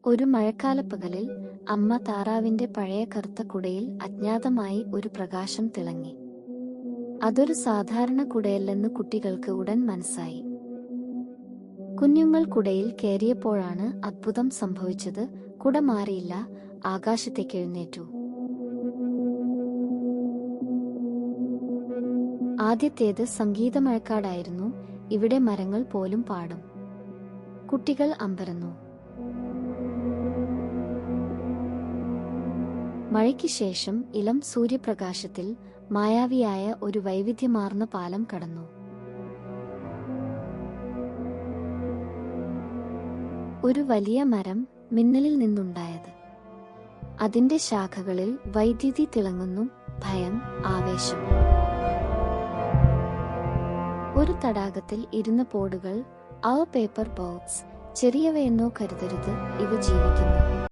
ഒരു മഴക്കാലപ്പകലിൽ അമ്മ താറാവിന്റെ പഴയ കറുത്ത കുടയിൽ അജ്ഞാതമായി ഒരു പ്രകാശം തിളങ്ങി. അതൊരു സാധാരണ കുടയല്ലെന്ന് കുട്ടികൾക്ക് ഉടൻ മനസ്സായി. കുഞ്ഞുങ്ങൾ കുടയിൽ കയറിയപ്പോഴാണ് അത്ഭുതം സംഭവിച്ചത്. കുട മാറിയില്ല, ആകാശത്തേക്ക് എഴുന്നേറ്റു. ആദ്യത്തേത് സംഗീതമഴക്കാടായിരുന്നു. ഇവിടെ മരങ്ങൾ പോലും പാടും. കുട്ടികൾ അമ്പരന്നു. മഴയ്ക്ക് ശേഷം ഇളം സൂര്യപ്രകാശത്തിൽ മായാവിയായ ഒരു വൈവിധ്യമാർന്ന പാലം കടന്നു. ഒരു വലിയ മരം മിന്നലിൽ നിന്നുണ്ടായത്. അതിന്റെ ശാഖകളിൽ വൈദ്യുതി തിളങ്ങുന്നു. ഭയം, ആവേശം. ഒരു തടാകത്തിൽ ഇരുന്ന പോടുകൾ. അവ പേപ്പർ ബോട്ട്സ്. ചെറിയവയെന്നോ കരുതരുത്, ഇവ ജീവിക്കുന്നു.